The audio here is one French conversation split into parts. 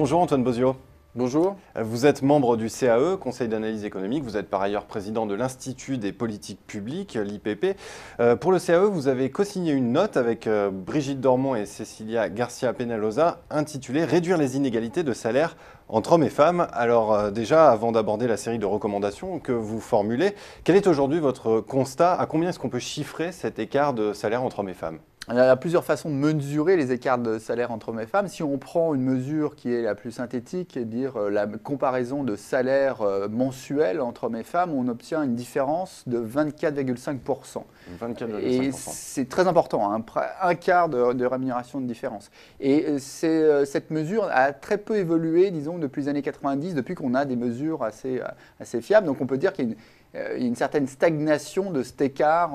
Bonjour Antoine Bozio. Bonjour. Vous êtes membre du CAE, Conseil d'analyse économique. Vous êtes par ailleurs président de l'Institut des politiques publiques, l'IPP. Pour le CAE, vous avez co-signé une note avec Brigitte Dormont et Cecilia Garcia Penalosa intitulée « Réduire les inégalités de salaire entre hommes et femmes ». Alors déjà, avant d'aborder la série de recommandations que vous formulez, quel est aujourd'hui votre constat? À combien est-ce qu'on peut chiffrer cet écart de salaire entre hommes et femmes? Il y a plusieurs façons de mesurer les écarts de salaire entre hommes et femmes. Si on prend une mesure qui est la plus synthétique, et dire la comparaison de salaire mensuel entre hommes et femmes, on obtient une différence de 24,5%. 24,5%. Et c'est très important, hein, un quart de rémunération de différence. Et cette mesure a très peu évolué, disons, depuis les années 90, depuis qu'on a des mesures assez fiables. Donc on peut dire qu'il y a une certaine stagnation de cet écart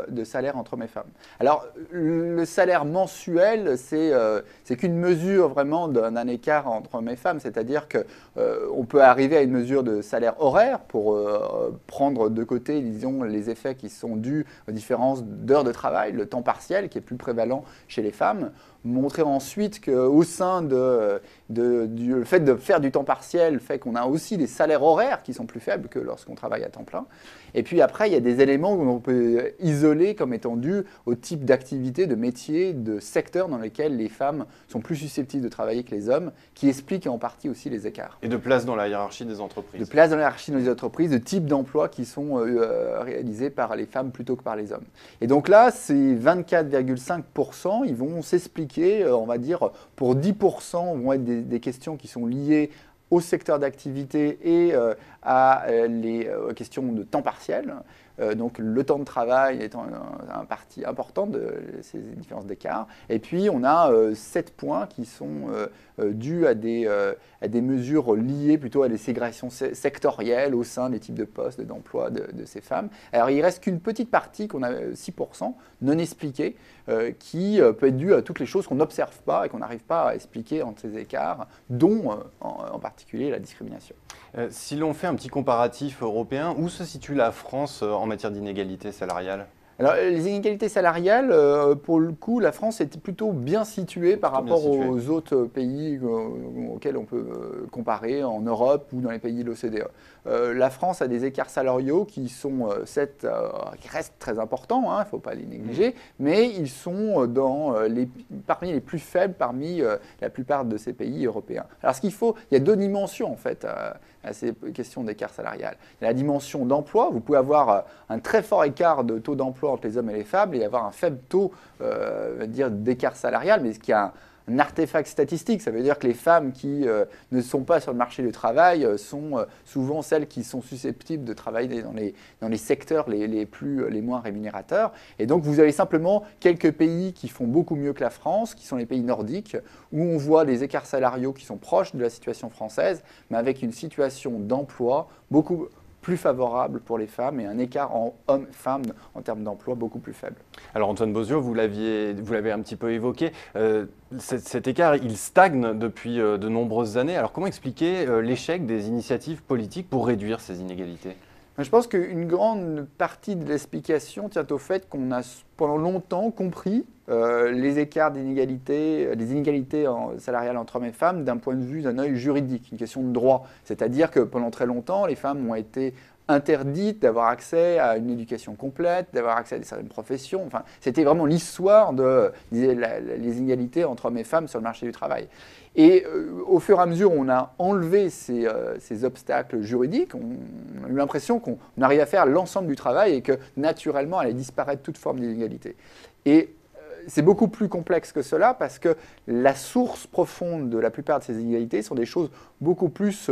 de salaire entre hommes et femmes. Alors, le salaire mensuel, c'est qu'une mesure vraiment d'un écart entre hommes et femmes, c'est-à-dire qu'on peut arriver à une mesure de salaire horaire pour prendre de côté, disons, les effets qui sont dus aux différences d'heures de travail, le temps partiel qui est plus prévalent chez les femmes. Montrer ensuite qu'au sein du fait de faire du temps partiel fait qu'on a aussi des salaires horaires qui sont plus faibles que lorsqu'on travaille à temps plein. Et puis après, il y a des éléments qu'on peut isoler comme étant dus au type d'activité, de métier, de secteur dans lesquels les femmes sont plus susceptibles de travailler que les hommes, qui expliquent en partie aussi les écarts. Et de place dans la hiérarchie des entreprises. De place dans la hiérarchie des entreprises, de type d'emploi qui sont réalisés par les femmes plutôt que par les hommes. Et donc là, ces 24,5%, ils vont s'expliquer, on va dire, pour 10% vont être des questions qui sont liées au secteur d'activité et à les questions de temps partiel. Donc le temps de travail étant un parti important de ces différences d'écart. Et puis on a 7 points qui sont dus à des mesures liées plutôt à des ségrégations sectorielles au sein des types de postes, d'emploi de ces femmes. Alors il reste qu'une petite partie, qu'on a 6%, non expliquée, qui peut être due à toutes les choses qu'on n'observe pas et qu'on n'arrive pas à expliquer entre ces écarts, dont en particulier la discrimination. Si l'on fait un petit comparatif européen, où se situe la France en matière d'inégalité salariale? Alors, les inégalités salariales, pour le coup, la France est plutôt bien située par rapport aux autres pays auxquels on peut comparer en Europe ou dans les pays de l'OCDE. La France a des écarts salariaux qui qui restent très importants, hein, il ne faut pas les négliger, mais ils sont parmi les plus faibles parmi la plupart de ces pays européens. Alors, il y a deux dimensions en fait à ces questions d'écart salarial. Il y a la dimension d'emploi, vous pouvez avoir un très fort écart de taux d'emploi entre les hommes et les femmes et avoir un faible taux d'écart salarial, mais ce qui a un artefact statistique. Ça veut dire que les femmes qui ne sont pas sur le marché du travail sont souvent celles qui sont susceptibles de travailler dans les secteurs les moins rémunérateurs. Et donc vous avez simplement quelques pays qui font beaucoup mieux que la France, qui sont les pays nordiques, où on voit des écarts salariaux qui sont proches de la situation française, mais avec une situation d'emploi beaucoup plus favorable pour les femmes et un écart en hommes-femmes en termes d'emploi beaucoup plus faible. Alors Antoine Bozio, vous l'avez un petit peu évoqué, cet écart il stagne depuis de nombreuses années. Alors comment expliquer l'échec des initiatives politiques pour réduire ces inégalités? Je pense qu'une grande partie de l'explication tient au fait qu'on a pendant longtemps compris les écarts d'inégalité, les inégalités salariales entre hommes et femmes d'un point de vue d'un œil juridique, une question de droit. C'est-à-dire que pendant très longtemps, les femmes ont été interdites d'avoir accès à une éducation complète, d'avoir accès à certaines professions. Enfin, c'était vraiment l'histoire les inégalités entre hommes et femmes sur le marché du travail. Et au fur et à mesure, on a enlevé ces obstacles juridiques. On a eu l'impression qu'on arrivait à faire l'ensemble du travail et que naturellement, allait disparaître toute forme d'inégalité. Et c'est beaucoup plus complexe que cela parce que la source profonde de la plupart de ces inégalités sont des choses beaucoup plus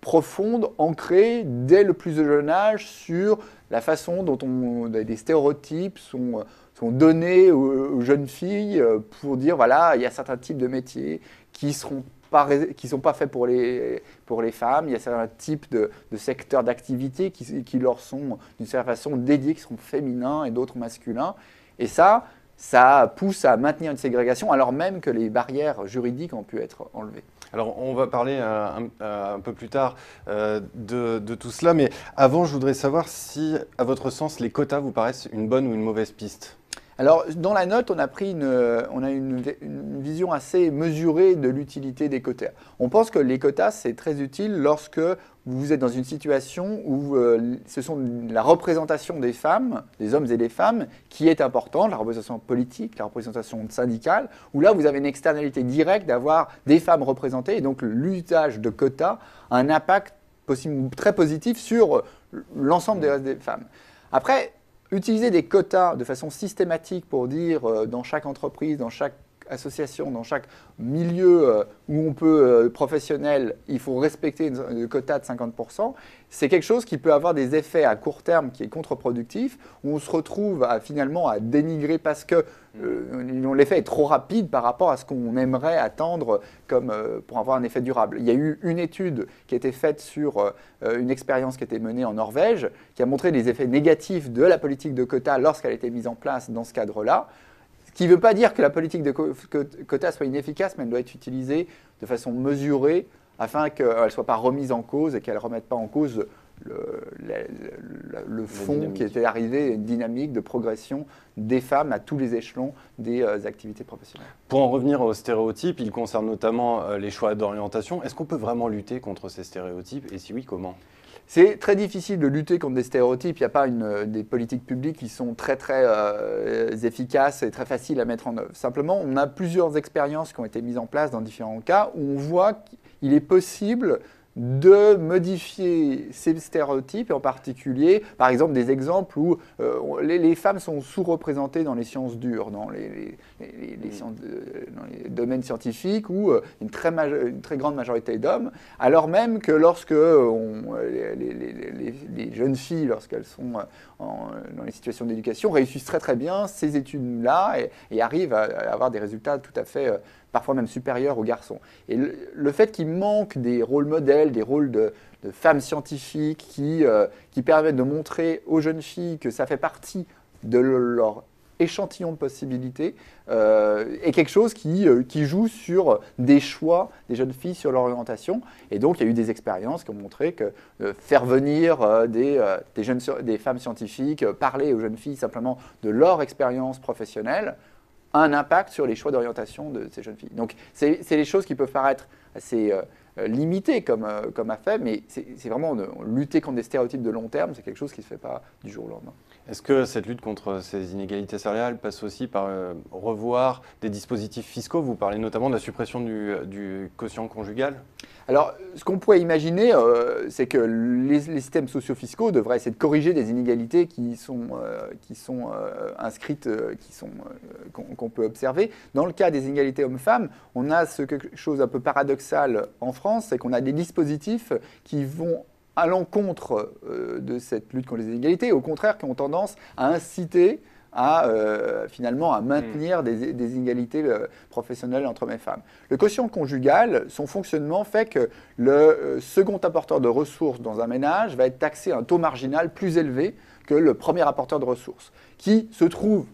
profondes, ancrées dès le plus jeune âge sur la façon dont des stéréotypes sont donnés aux jeunes filles pour dire voilà, il y a certains types de métiers qui ne sont pas faits pour les femmes, il y a certains types de secteurs d'activité qui leur sont d'une certaine façon dédiés, qui sont féminins et d'autres masculins. Et ça pousse à maintenir une ségrégation alors même que les barrières juridiques ont pu être enlevées. Alors, on va parler un peu plus tard de tout cela, mais avant, je voudrais savoir si, à votre sens, les quotas vous paraissent une bonne ou une mauvaise piste. Alors, dans la note, on a une vision assez mesurée de l'utilité des quotas. On pense que les quotas, c'est très utile lorsque vous êtes dans une situation où ce sont la représentation des femmes, des hommes et des femmes, qui est importante, la représentation politique, la représentation syndicale, où là, vous avez une externalité directe d'avoir des femmes représentées, et donc l'usage de quotas a un impact très positif sur l'ensemble des femmes. Après, utiliser des quotas de façon systématique pour dire dans chaque entreprise, dans chaque association, dans chaque milieu où on peut professionnel, il faut respecter un quota de 50%, c'est quelque chose qui peut avoir des effets à court terme qui est contre-productif, où on se retrouve finalement à dénigrer parce que l'effet est trop rapide par rapport à ce qu'on aimerait attendre pour avoir un effet durable. Il y a eu une étude qui a été faite sur une expérience qui a été menée en Norvège, qui a montré les effets négatifs de la politique de quotas lorsqu'elle a été mise en place dans ce cadre-là. Ce qui ne veut pas dire que la politique de quotas soit inefficace, mais elle doit être utilisée de façon mesurée afin qu'elle ne soit pas remise en cause et qu'elle ne remette pas en cause le fond qui était arrivé, une dynamique de progression des femmes à tous les échelons des activités professionnelles. Pour en revenir aux stéréotypes, ils concernent notamment les choix d'orientation. Est-ce qu'on peut vraiment lutter contre ces stéréotypes et si oui, comment ? C'est très difficile de lutter contre des stéréotypes. Il n'y a pas des politiques publiques qui sont très efficaces et très faciles à mettre en œuvre. Simplement, on a plusieurs expériences qui ont été mises en place dans différents cas où on voit qu'il est possible de modifier ces stéréotypes, et en particulier, par exemple, des exemples où les femmes sont sous-représentées dans les sciences dures, dans les domaines scientifiques, où une très grande majorité d'hommes, alors même que lorsque les jeunes filles, lorsqu'elles sont dans les situations d'éducation, réussissent très bien ces études-là et arrivent à avoir des résultats tout à fait parfois même supérieurs aux garçons. Et le fait qu'il manque des rôles modèles, des rôles de femmes scientifiques qui permettent de montrer aux jeunes filles que ça fait partie de leur échantillon de possibilités est quelque chose qui joue sur des choix des jeunes filles sur leur orientation. Et donc, il y a eu des expériences qui ont montré que faire venir des femmes scientifiques, parler aux jeunes filles simplement de leur expérience professionnelle, un impact sur les choix d'orientation de ces jeunes filles. Donc, c'est des choses qui peuvent paraître assez limitées comme affaire, mais c'est vraiment lutter contre des stéréotypes de long terme, c'est quelque chose qui ne se fait pas du jour au lendemain. Est-ce que cette lutte contre ces inégalités salariales passe aussi par revoir des dispositifs fiscaux? Vous parlez notamment de la suppression du quotient conjugal. Alors, ce qu'on pourrait imaginer, c'est que les systèmes socio-fiscaux devraient essayer de corriger des inégalités qui sont inscrites, qu'on peut observer. Dans le cas des inégalités hommes-femmes, on a quelque chose un peu paradoxal en France, c'est qu'on a des dispositifs qui vont à l'encontre de cette lutte contre les inégalités, au contraire, qui ont tendance à inciter finalement à maintenir des inégalités professionnelles entre hommes et femmes. Le quotient conjugal, son fonctionnement fait que le second apporteur de ressources dans un ménage va être taxé à un taux marginal plus élevé que le premier apporteur de ressources, qui se trouve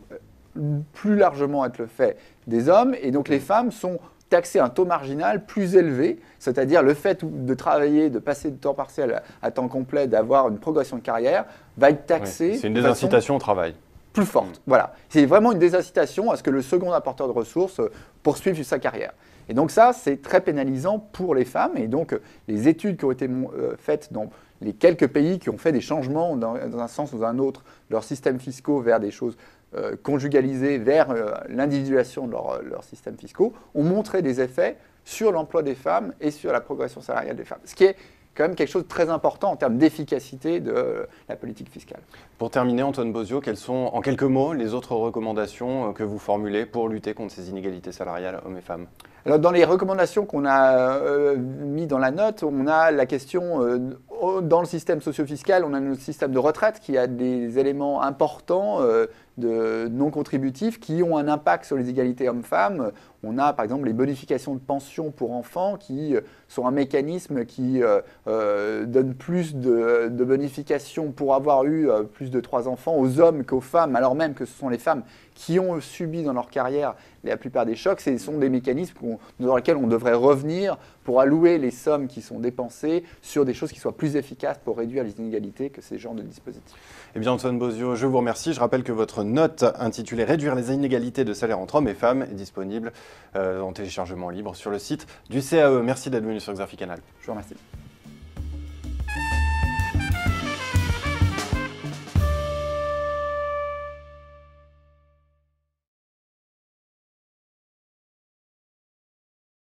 plus largement être le fait des hommes, et donc les femmes sont taxer un taux marginal plus élevé, c'est-à-dire le fait de travailler, de passer de temps partiel à temps complet, d'avoir une progression de carrière, va être taxé. C'est une désincitation au travail. Plus forte. Voilà. C'est vraiment une désincitation à ce que le second apporteur de ressources poursuive sa carrière. Et donc ça, c'est très pénalisant pour les femmes. Et donc les études qui ont été faites dans les quelques pays qui ont fait des changements dans un sens ou dans un autre, leurs systèmes fiscaux vers des choses conjugalisées, vers l'individualisation de leurs systèmes fiscaux, ont montré des effets sur l'emploi des femmes et sur la progression salariale des femmes. Ce qui est quand même quelque chose de très important en termes d'efficacité de la politique fiscale. Pour terminer, Antoine Bozio, quelles sont, en quelques mots, les autres recommandations que vous formulez pour lutter contre ces inégalités salariales hommes et femmes? Alors, dans les recommandations qu'on a mis dans la note, on a la question, dans le système socio-fiscal, on a notre système de retraite qui a des éléments importants non contributifs qui ont un impact sur les égalités hommes-femmes. On a par exemple les bonifications de pension pour enfants qui sont un mécanisme qui donne plus de bonifications pour avoir eu plus de 3 enfants aux hommes qu'aux femmes, alors même que ce sont les femmes qui ont subi dans leur carrière la plupart des chocs. Ce sont des mécanismes dans lesquels on devrait revenir pour allouer les sommes qui sont dépensées sur des choses qui soient plus efficaces pour réduire les inégalités que ces genres de dispositifs. Eh bien Antoine Bozio, je vous remercie. Je rappelle que votre note intitulée « Réduire les inégalités de salaire entre hommes et femmes » est disponible en téléchargement libre sur le site du CAE. Merci d'être venu sur Xafi Canal. Je vous remercie.